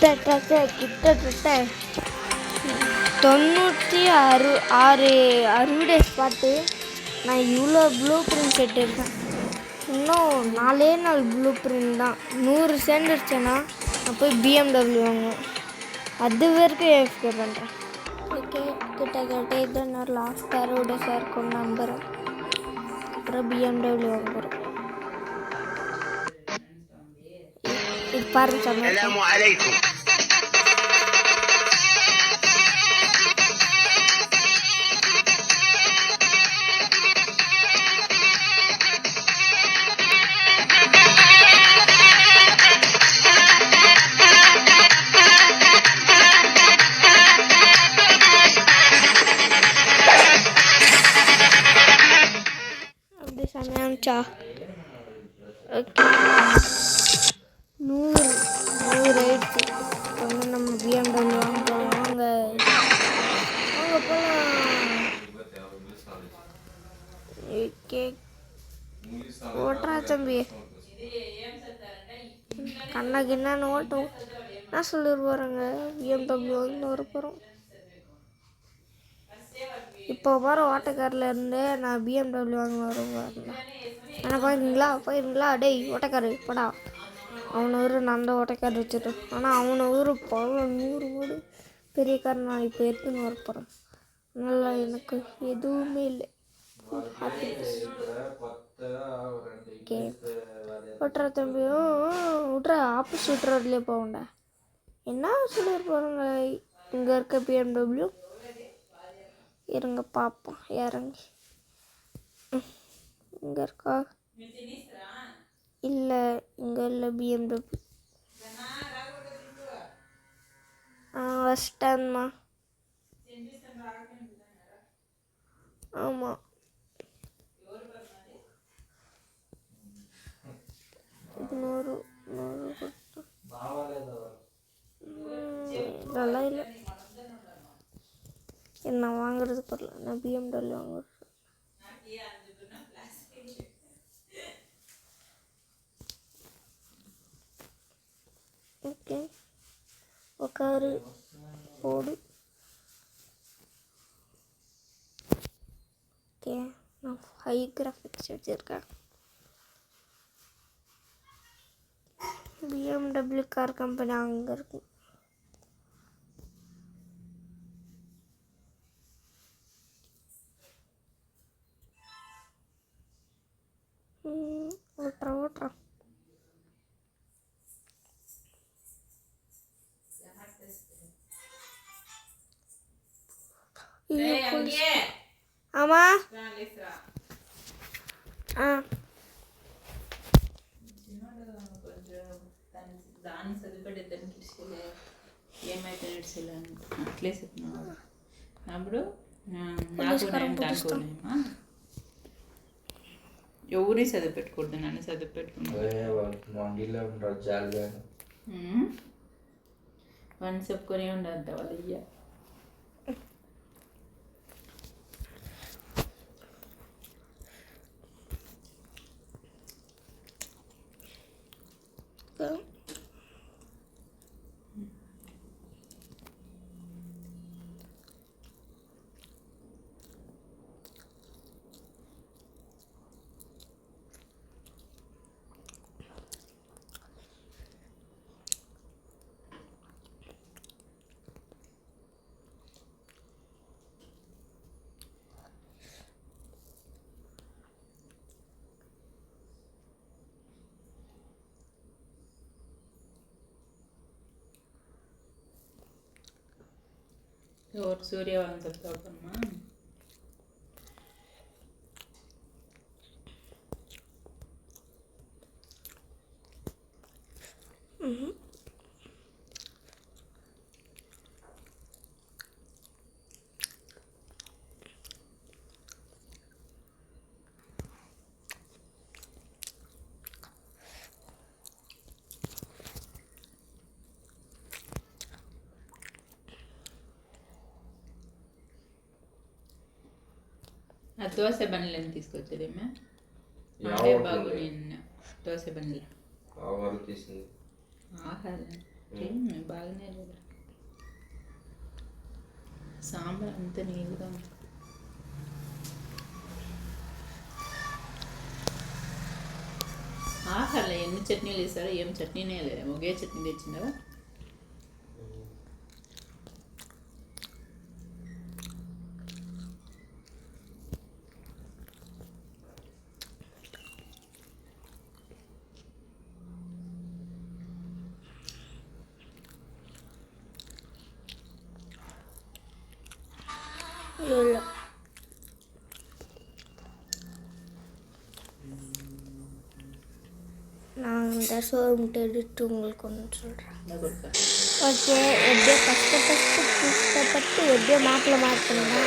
கிட்டத்தட்ட 96 அறுவடை ஸ்பாட்டு. நான் இவ்வளோ ப்ளூ பிரிண்ட் செட் இருக்கேன். இன்னும் 4 ப்ளூ பிரிண்ட் தான். 100 சேர்ந்துருச்சுன்னா நான் போய் பிஎம்டபிள்யூ வாங்குவேன். அது வரைக்கும் எஃப்கே பண்ணுறேன். ஓகே, கிட்டத்தட்ட இது நான் லாஸ்ட் அறுவடைஸாக இருக்கும்னு நம்புகிறேன். அப்புறம் பிஎம்டபிள்யூ வாங்குகிறேன். இது பாருங்க சாமி. அப்படி சமைச்சா ஓகே 100 ஆயிடுச்சு. வந்து நம்ம பிஎம்டபிள்யூ வாங்க போகலாம். வாங்க போகலாம். ஓகே, ஓட்டுறா தம்பி. கண்ணாக்கு என்னன்னு ஓட்டும். என்ன சொல்லிட்டு போகிறாங்க, பிஎம்டபிள்யூ வாங்கிட்டு வர போகிறோம். இப்போ போகிற ஓட்டக்காரில் இருந்து நான் பிஎம்டபிள்யூ வாங்க வரேன். ஆனால் போயிருங்களா டேய் ஓட்டக்காரு போடா. அவனை நான் தான் ஓட்டக்கார் வச்சுட்டேன். ஆனால் அவனை பல 100 வீடு பெரிய கார் நான் இப்போ எடுத்துன்னு வர போகிறேன். நல்லா எனக்கு எதுவுமே இல்லை. ஓகே, ஓட்டுற தம்பியும் விட்ற ஆப்போசிட் ரோட்லேயே போகண்டா. என்ன சொல்லிட்டு போகிறாங்க இங்கே இருக்க பிஎம்டபிள்யூ. இருங்க பார்ப்போம் இறங்கி. இங்கே இருக்கா? இல்லை, இங்கே இல்லை பிஎம்டபிள்யூ. வச்சிட்டேன்மா. ஆமாம், இது 100 இதெல்லாம் இல்லை. என்ன வாங்குறது பரல, நான் பிஎம்டபிள்யூ வாங்குறது. ஓகே, உட்காரு போடு. ஓகே, நான் ஹை கிராஃபிக்ஸ் வச்சுருக்கேன். பிஎம்டபிள்யூ கார் கம்பெனி அங்கே இருக்கு. ஓட்டுறேன். ஆமா దాన్ని చదివిపెట్టి దానికి ఇచ్చేలే ఏమైతే ఇచ్చేలే అట్లే చెప్తున్నావు. అప్పుడు నాకు నేను అనుకోలేమా ఎవరి చదివి పెట్టుకూడదు, నన్ను చదివి పెట్టుకున్నాను. వన్ చెప్పుకొని ఉండద్ద వాళ్ళు ఇయ్య. ఎవరు సూర్యవాన్ చెప్తావమ్మా? ఆ దోశ బండ్లు ఎంత తీసుకొచ్చేదేమే? బాగు నిన్న దోశ బండ్లు ఆహారం తీసింది. ఆహారం బాగానే లేదా సాంబార్ అంత నీళ్ళుగా ఉంది. ఆహర్లే ఎన్ని చట్నీలు వేసారో ఏం చట్నీనే లేదు, ఒకే చట్నీ తెచ్చిండవా. இல்லை நான் இந்த ஷோரூம் எடுத்து உங்களுக்கு ஒன்று சொல்கிறேன். ஓகே, எப்படியோ கஷ்டப்பட்டு எப்படியோ மேப்பில் மாற்றணும்னா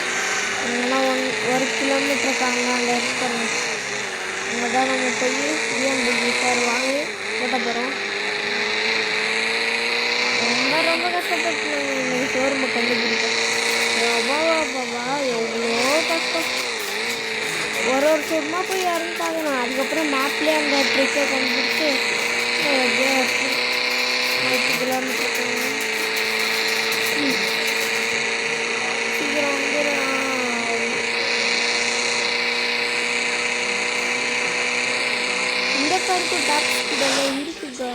இல்லைன்னா 1 கிலோமீட்டருக்கு அங்கே இருக்கணும். அங்கே தான் நம்ம போய் BMW கார் வாங்கி ஓட்ட போகிறோம். ரொம்ப கஷ்டப்பட்டு நீங்கள் ஷோரூமை கண்டுபிடிப்போம். பாபா எவ்வளோ கஷ்டம். ஒரு சும்மா போய் இறந்து பார்க்கணும். அதுக்கப்புறம் மேப்லேயே அந்த ட்ரிக்கை கண்டுபிடிச்சி எப்படியோ 10 கிலோமீட்டர் சீக்கிரம் வந்துடும். இந்த காருக்கு டாக்ஸ் இதெல்லாம் இருக்குது.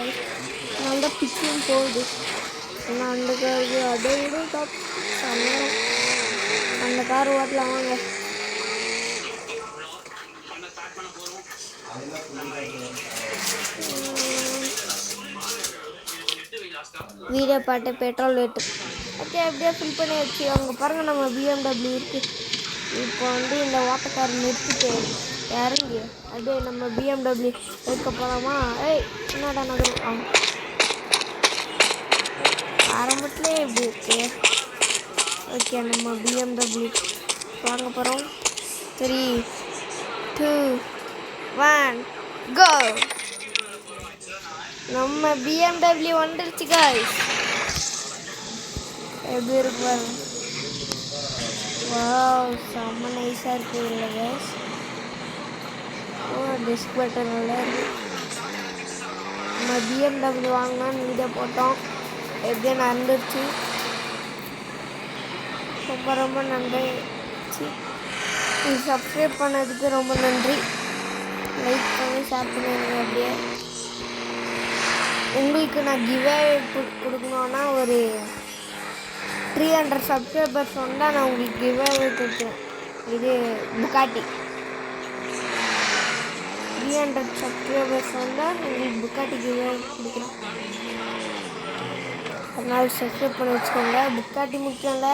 அதனால தான் பிச்சும் போகுது. ஆனால் அந்த காருக்கு அதை விட டாப் சமையல். அந்த கார் ஓட்டலாம் வாங்க. வீடியோ பாட்டு பெட்ரோல் ரேட்டு ஓகே அப்படியே ஃபில் பண்ணி வச்சு அவங்க பாருங்கள் நம்ம BMW இருக்குது. இப்போ வந்து இந்த ஓட்டக்கார் நிறுத்திட்டு இறங்கி அப்படியே நம்ம BMW எடுக்க போகலாமா? ஏய் என்னடா நகரம் ஆரம்பத்திலே எப்படி இருக்கு. ஓகே நம்ம BMW வாங்க போகிறோம். 3, 2, 1 கோ. நம்ம BMW வந்துருச்சு guys. எப்படி இருக்கு பாருங்க. வாவ் செம்ம நைஸாக இருக்குது இல்லை guys. டிஸ்க் பட்டன் நல்லா இருக்கு. நம்ம BMW வாங்கினான்னு வீடியோ போட்டோம். எப்படியே நடந்துருச்சு. ரொம்ப நன்றி. சப்ஸ்கிரைப் பண்ணதுக்கு ரொம்ப நன்றி. லைக் பண்ணி ஷேர் பண்ணிடுங்க. அப்படியே உங்களுக்கு நான் கிவ்வே கொடுக்கணுன்னா ஒரு 300 சப்ஸ்கிரைபர்ஸ் வந்தால் நான் உங்களுக்கு கிவ்வே கொடுக்குறேன். இது புக்காட்டி 300 சப்ஸ்கிரைபர்ஸ் வந்தால் உங்களுக்கு புக்காட்டி கிவ்வே கொடுக்குறேன். அதனால் சப்ஸ்கிரைப் பண்ணி வச்சுக்கோங்க. புக்காட்டி முக்கியம்ல,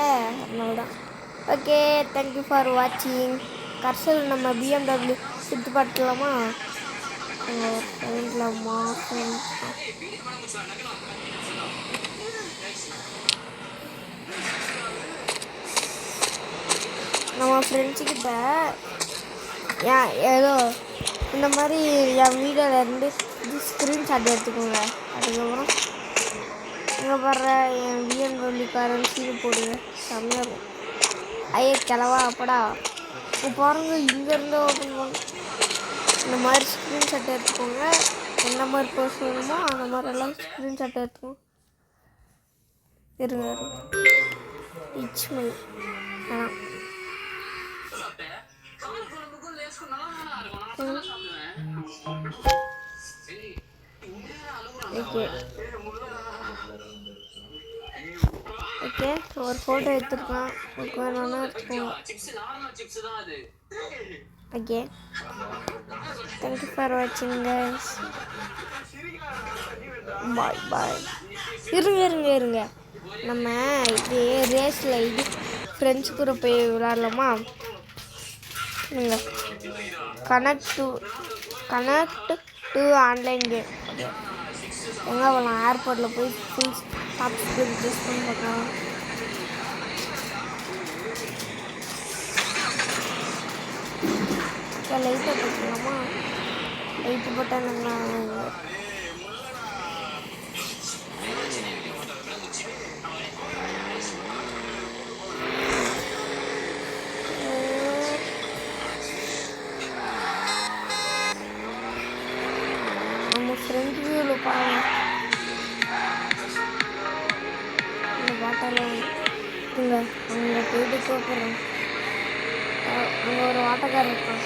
அதனால தான். ஓகே தேங்க்யூ ஃபார் வாட்சிங். கர்சல் நம்ம BMW சுற்றி பார்க்கலாமா? மாதம் நம்ம ஃப்ரெண்ட்ஸுக்கிட்ட ஏதோ இந்த மாதிரி என் வீடியோவில் இருந்து ஸ்க்ரீன்ஷாட் எடுத்துக்கோங்க. அதுக்கப்புறம் இங்கே வர்ற என் BMW காரன் சீடு போடுங்க. செம்மையாக இருக்கும். ஐயே கிளவா அப்படா இப்போ பாருங்க இங்கேருந்து ஓப்பன் பண்ண. இந்த மாதிரி ஸ்க்ரீன்ஷாட் எடுத்துக்கோங்க. என்ன மாதிரி போஸ்ட் வேணுமோ அந்த மாதிரியெல்லாம் ஸ்க்ரீன்ஷாட் எடுத்துக்கோங்க. இருங்க இச்மை வேணாம். ஓகே ஓகே ஒரு ஃபோட்டோ எடுத்துருக்கேன். ஓகே வேணும்னா எடுத்துக்கோங்க. ஓகே தேங்க்யூ ஃபார் வாட்சிங் கைஸ். பாய். இருங்க நம்ம இது ரேஸில் இது ஃப்ரெண்ட்ஸ் கூட போய் விளாட்லாமா? Connect to online game. Okay எங்கே போகலாம்? ஏர்போர்ட்டில் போய் ஃபுல் டாப் ஸ்பீட் டெஸ்ட் பண்ணி பார்க்கலாம். லைட்டாக போட்டுக்கலாமா? லைட்டு போட்டால் நல்லா நம்ம ஃப்ரெண்ட் வியூவில் பாருங்க. ஆட்டோலாம் இங்க அங்கே போயிட்டு கூப்பிட்றேன். அங்கே ஒரு ஆட்டோக்காரர் இருக்கான்.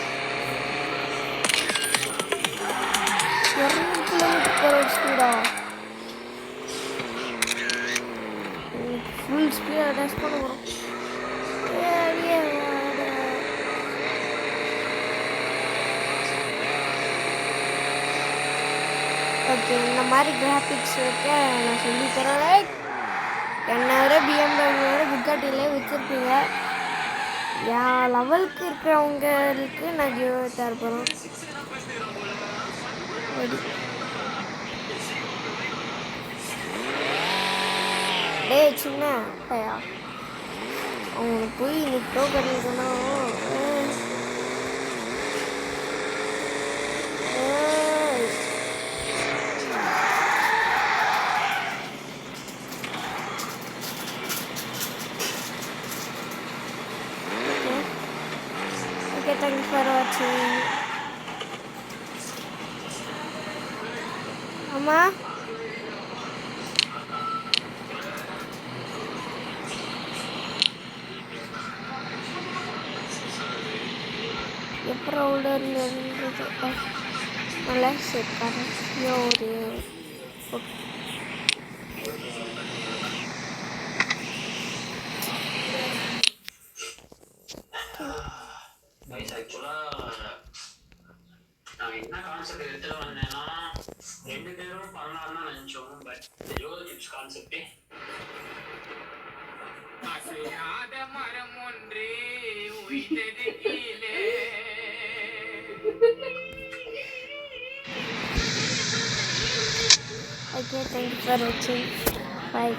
200 கிலோமீட்டர் ஸ்பீடா ஃபுல் ஸ்பீடாக டேஷ் பண்ண போகிறோம். ஓகே, இந்த மாதிரி கிராஃபிக்ஸ் வைக்க நான் சொல்லித்தரேன். என்னை விட பிஎம்டபிள்யூட புக்காட்டிலே வச்சுருப்பீங்க. என் லெவலுக்கு இருக்கிறவங்களுக்கு நான் கிவ் தரப்போகிறோம். டேய் சின்ன பையா, அவங்களுக்கு போய் நிற்கோ பண்ணிக்கணும். Okay, thanks for watching. Amma? எப்போ ரவுடர் இருந்தது நல்லா சேர்க்காரு ஒரு நான் என்ன கான்செப்ட் எடுத்துட்டு வந்தேன்னா 2 பேரும் பண்ணலாம்னு நினைச்சோம். பட் யோகா டிப்ஸ் கான்செப்டே அசையாத மரம் ஒன்றே உயிர்த்தது கீழே. Okay, thank you for watching. Bye.